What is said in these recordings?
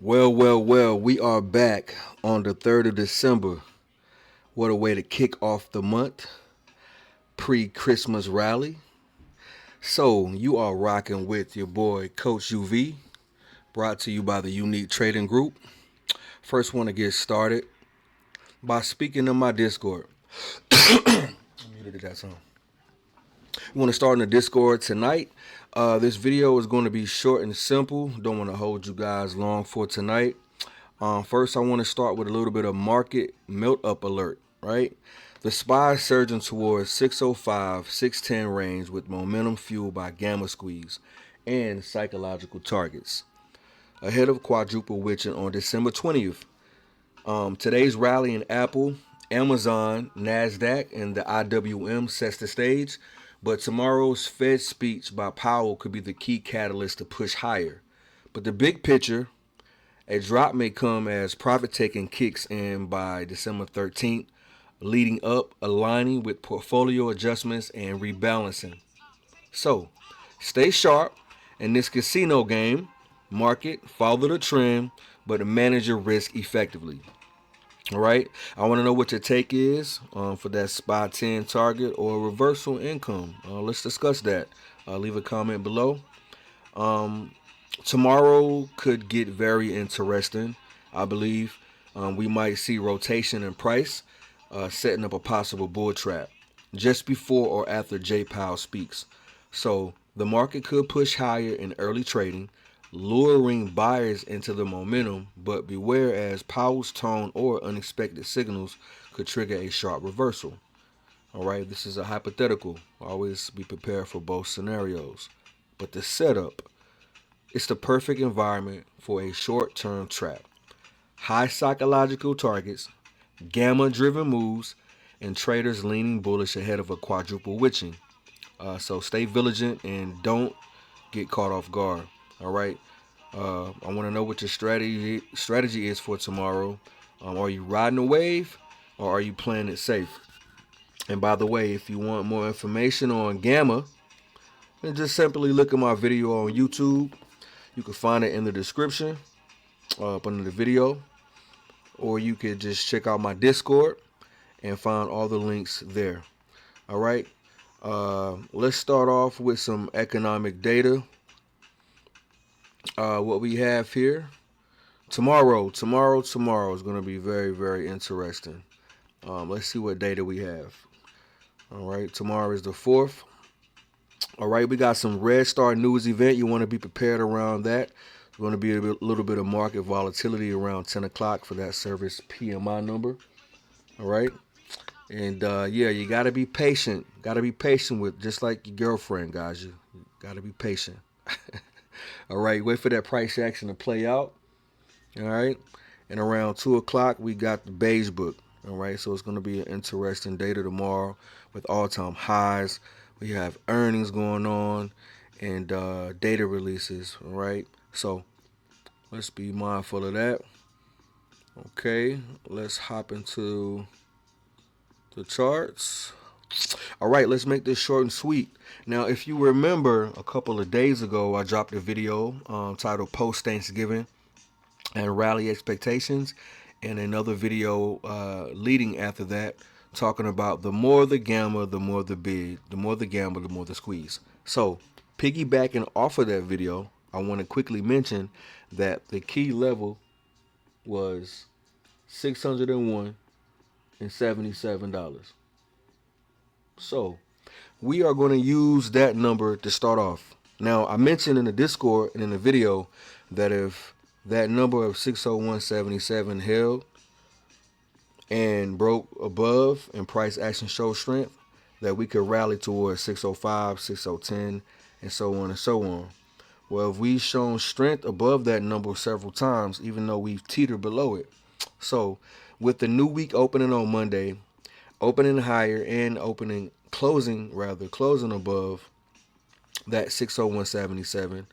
Well, we are back on the 3rd of December. What a way to kick off the month, pre-Christmas rally. So, you are rocking with your boy, Coach UV, brought to you by the Unique Trading Group. First, want to get started by speaking in my Discord. I muted that song. We want to start in the Discord tonight. This video is going to be short and simple. Don't want to hold you guys long for tonight. First, I want to start with a little bit of market melt up alert, right? The SPY is surging towards 605, 610 range with momentum fueled by gamma squeeze and psychological targets. Ahead of quadruple witching on December 20th. Today's rally in Apple, Amazon, NASDAQ, and the IWM sets the stage, but tomorrow's Fed speech by Powell could be the key catalyst to push higher. But the big picture, a drop may come as profit taking kicks in by December 13th, leading up, aligning with portfolio adjustments and rebalancing. So, stay sharp in this casino game. Market, follow the trend, but manage your risk effectively. All right. I want to know what your take is for that SPY 10 target or reversal income. Let's discuss that. Leave a comment below. Tomorrow could get very interesting. I believe we might see rotation in price, setting up a possible bull trap just before or after J. Powell speaks. So the market could push higher in early trading, luring buyers into the momentum, but beware as Powell's tone or unexpected signals could trigger a sharp reversal. All right, this is a hypothetical. Always be prepared for both scenarios. But the setup, it's the perfect environment for a short-term trap. High psychological targets, gamma-driven moves, and traders leaning bullish ahead of a quadruple witching. So stay vigilant and don't get caught off guard. All right. I want to know what your strategy is for tomorrow. Are you riding a wave or are you playing it safe? And by the way, if you want more information on gamma, then just simply look at my video on YouTube. You can find it in the description up under the video, or you could just check out my Discord and find all the links there. All right. Let's start off with some economic data. What we have here tomorrow is going to be very, very interesting. Let's see what data we have. All right, tomorrow is the 4th. All right, we got some Red Star News event. You want to be prepared around that. There's going to be a little bit of market volatility around 10 o'clock for that service PMI number. All right. And you got to be patient. Got to be patient with, just like your girlfriend, guys. You got to be patient. All right, wait for that price action to play out. All right. And around 2 o'clock, we got the beige book. All right, so it's going to be an interesting data tomorrow with all-time highs. We have earnings going on and data releases. All right, so let's be mindful of that. Okay, let's hop into the charts. All right, let's make this short and sweet. Now, if you remember, a couple of days ago, I dropped a video titled Post Thanksgiving and Rally Expectations, and another video leading after that, talking about the more the gamma, the more the bid, the more the gamma, the more the squeeze. So, piggybacking off of that video, I want to quickly mention that the key level was $601.77. So, we are going to use that number to start off. Now, I mentioned in the Discord and in the video that if that number of 601.77 held and broke above and price action showed strength, that we could rally towards 605, 6010, and so on and so on. Well, we've shown strength above that number several times, even though we've teetered below it. So, with the new week opening on Monday, opening higher and closing above that 601.77,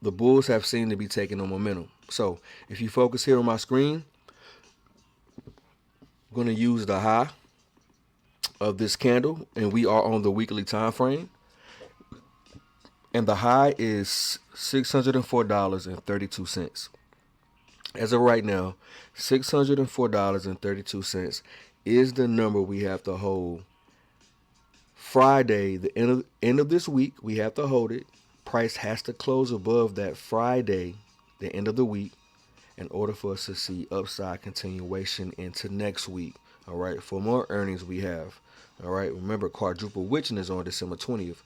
the bulls have seemed to be taking on momentum. So if you focus here on my screen, I'm going to use the high of this candle, and we are on the weekly time frame. And the high is $604.32. As of right now, $604.32 is the number we have to hold. Friday, the end of this week, we have to hold it. Price has to close above that Friday, the end of the week, in order for us to see upside continuation into next week. All right, for more earnings we have. All right, remember quadruple witching is on December 20th.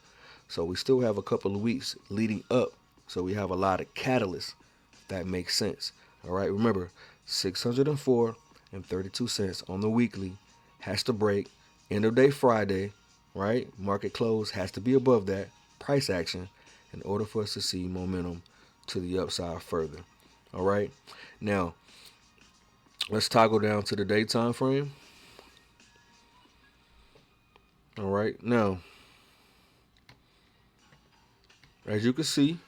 So we still have a couple of weeks leading up. So we have a lot of catalysts, if that makes sense. All right, remember 604.32 on the weekly has to break. End of day Friday, right? Market close has to be above that price action in order for us to see momentum to the upside further. All right. Now, let's toggle down to the day time frame. All right. Now, as you can see,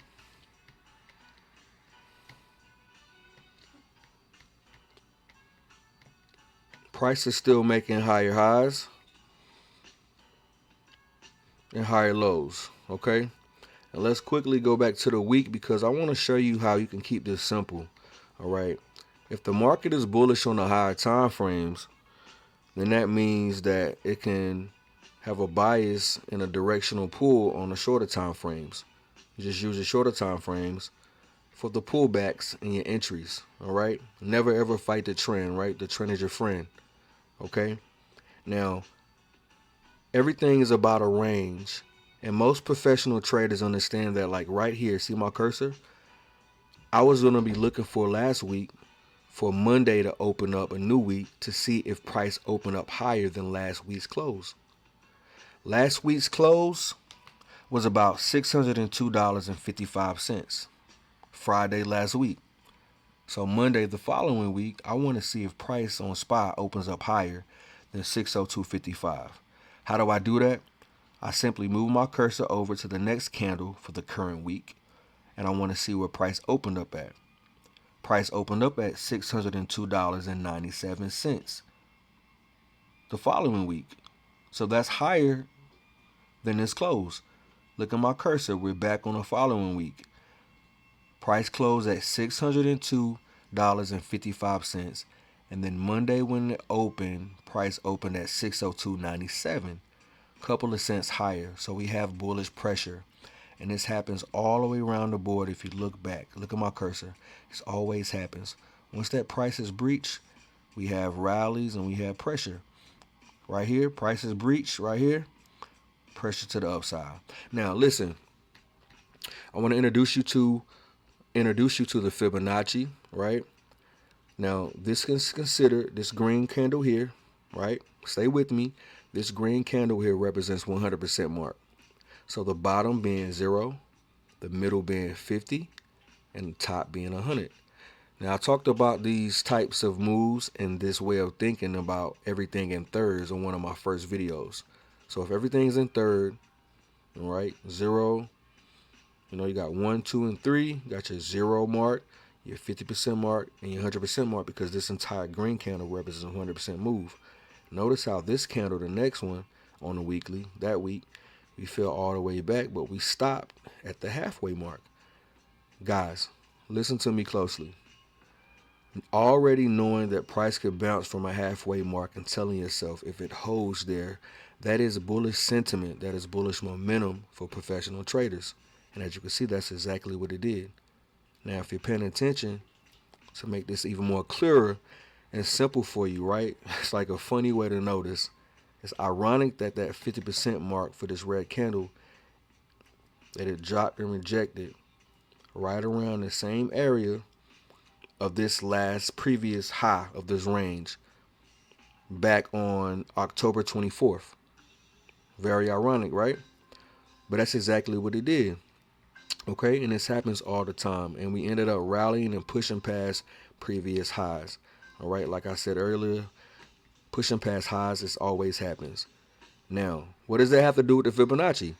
price is still making higher highs and higher lows. Okay. And let's quickly go back to the week because I want to show you how you can keep this simple. All right. If the market is bullish on the higher time frames, then that means that it can have a bias and a directional pull on the shorter time frames. You just use the shorter time frames for the pullbacks and your entries. All right. Never ever fight the trend. Right. The trend is your friend. Okay. Now, everything is about a range. And most professional traders understand that, like right here, see my cursor? I was going to be looking for last week for Monday to open up a new week to see if price opened up higher than last week's close. Last week's close was about $602.55. Friday last week. So Monday the following week, I want to see if price on spot opens up higher than 602.55. How do I do that? I simply move my cursor over to the next candle for the current week, and I want to see where price opened up at. Price opened up at $602.97 the following week. So that's higher than its close. Look at my cursor. We're back on the following week. Price closed at $602.55. And then Monday when it opened, price opened at $602.97. Couple of cents higher. So we have bullish pressure. And this happens all the way around the board if you look back. Look at my cursor. This always happens. Once that price is breached, we have rallies and we have pressure. Right here, price is breached. Right here, pressure to the upside. Now, listen. I want to introduce you to the Fibonacci, right? Now, this is considered this green candle here, right? Stay with me. This green candle here represents 100% mark. So the bottom being 0, the middle being 50, and the top being 100. Now, I talked about these types of moves and this way of thinking about everything in thirds on one of my first videos. So if everything's in third, right, 0, you got 1, 2, and 3, you got your 0 mark, your 50% mark, and your 100% mark because this entire green candle represents a 100% move. Notice how this candle, the next one on the weekly, that week, we fell all the way back, but we stopped at the halfway mark. Guys, listen to me closely. Already knowing that price could bounce from a halfway mark and telling yourself if it holds there, that is bullish sentiment, that is bullish momentum for professional traders. And as you can see, that's exactly what it did. Now, if you're paying attention, to make this even more clearer and simple for you, right? It's like a funny way to notice. It's ironic that 50% mark for this red candle, that it dropped and rejected right around the same area of this last previous high of this range back on October 24th. Very ironic, right? But that's exactly what it did. Okay, and this happens all the time. And we ended up rallying and pushing past previous highs. All right, like I said earlier, pushing past highs, this always happens. Now, what does that have to do with the Fibonacci?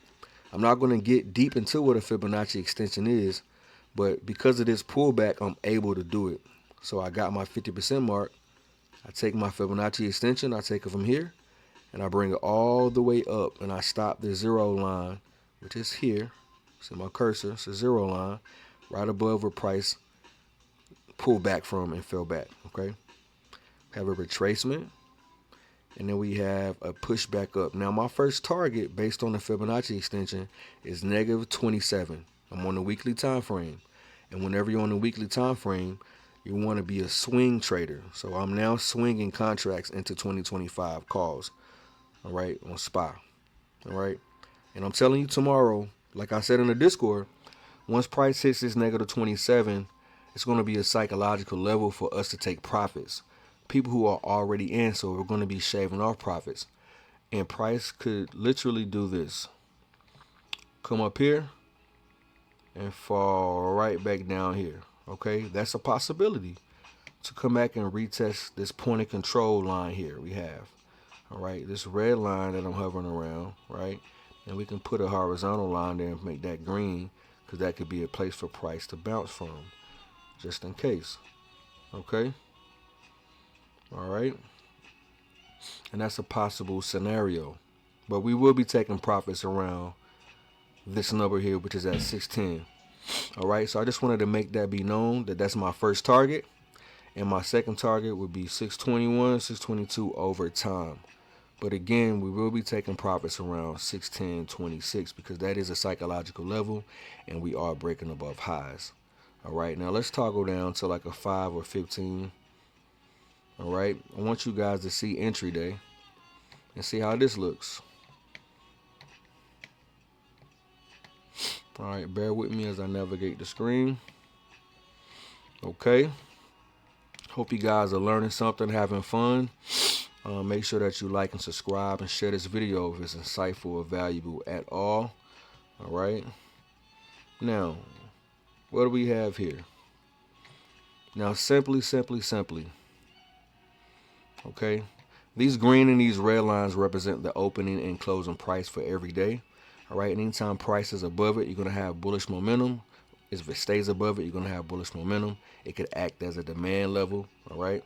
I'm not going to get deep into what a Fibonacci extension is, but because of this pullback, I'm able to do it. So I got my 50% mark. I take my Fibonacci extension, I take it from here, and I bring it all the way up, and I stop the 0 line, which is here. See my cursor, it's a 0 line, right above where price pulled back from and fell back. Okay, have a retracement, and then we have a push back up. Now my first target based on the Fibonacci extension is negative 27. I'm on the weekly time frame, and whenever you're on the weekly time frame, you want to be a swing trader. So I'm now swinging contracts into 2025 calls, all right, on SPY, all right. And I'm telling you tomorrow, like I said in the Discord, once price hits this negative 27, it's going to be a psychological level for us to take profits. People who are already in, so we're going to be shaving off profits. And price could literally do this. Come up here and fall right back down here. Okay, that's a possibility to come back and retest this point of control line here we have. All right, this red line that I'm hovering around, right? And we can put a horizontal line there and make that green, because that could be a place for price to bounce from, just in case. Okay, all right, and that's a possible scenario, but we will be taking profits around this number here, which is at 610. All right, so I just wanted to make that be known that that's my first target, and my second target would be 621, 622 over time. But again, we will be taking profits around 610.26 because that is a psychological level, and we are breaking above highs. All right, now let's toggle down to like a 5 or 15. All right, I want you guys to see entry day and see how this looks. All right, bear with me as I navigate the screen. Okay, hope you guys are learning something, having fun. Make sure that you like and subscribe and share this video if it's insightful or valuable at all. All right, now what do we have here? Now simply, okay, these green and these red lines represent the opening and closing price for every day. All right, anytime price is above it, you're going to have bullish momentum. If it stays above it, you're going to have bullish momentum. It could act as a demand level. All right,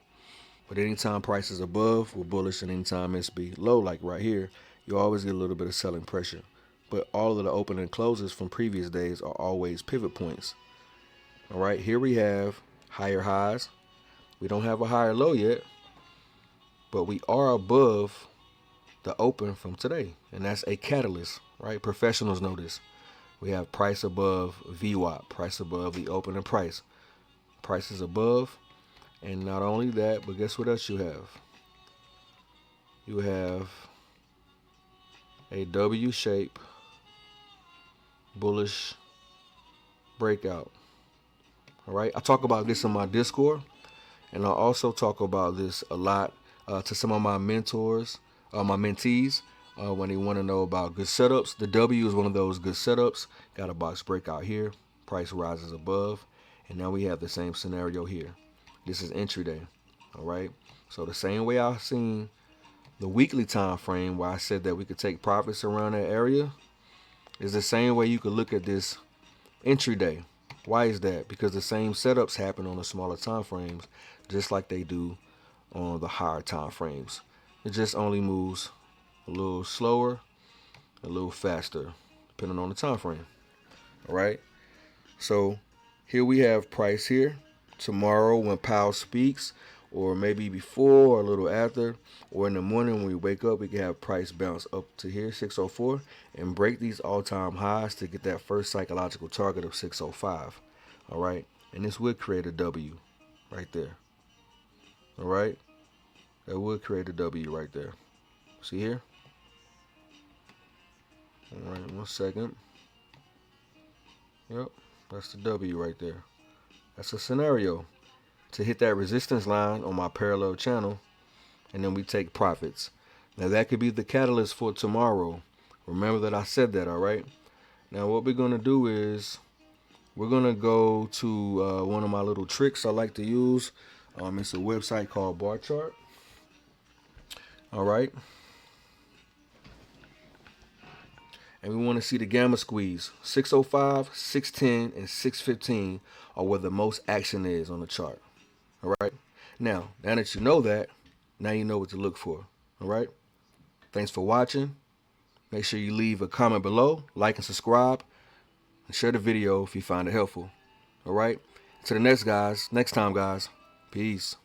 but anytime price is above, we're bullish, and anytime it's below, like right here, you always get a little bit of selling pressure. But all of the open and closes from previous days are always pivot points. All right, here we have higher highs. We don't have a higher low yet, but we are above the open from today, and that's a catalyst, right? Professionals know this. We have price above VWAP, price above the opening price. Price is above, and not only that, but guess what else you have? You have a W shape bullish breakout. All right, I talk about this in my Discord, and I also talk about this a lot to some of my mentors, my mentees, when they want to know about good setups. The W is one of those good setups. Got a box breakout here. Price rises above. And now we have the same scenario here. This is entry day. All right. So the same way I've seen the weekly time frame where I said that we could take profits around that area is the same way you could look at this entry day. Why is that? Because the same setups happen on the smaller time frames, just like they do on the higher time frames. It just only moves a little slower, a little faster, depending on the time frame. All right. So here we have price here. Tomorrow when Powell speaks, or maybe before or a little after, or in the morning when we wake up, we can have price bounce up to here, 604, and break these all-time highs to get that first psychological target of 605. All right. And this would create a W right there. All right. That would create a W right there. See here? All right, 1 second. Yep, that's the W right there. That's a scenario to hit that resistance line on my parallel channel, and then we take profits. Now that could be the catalyst for tomorrow. Remember that I said that, all right? Now what we're going to do is we're going to go to one of my little tricks I like to use. It's a website called Bar Chart. All right. And we want to see the gamma squeeze. 605, 610, and 615 are where the most action is on the chart. All right. Now that you know that, now you know what to look for. All right. Thanks for watching. Make sure you leave a comment below, like and subscribe, and share the video if you find it helpful. All right. To the next time, guys. Peace.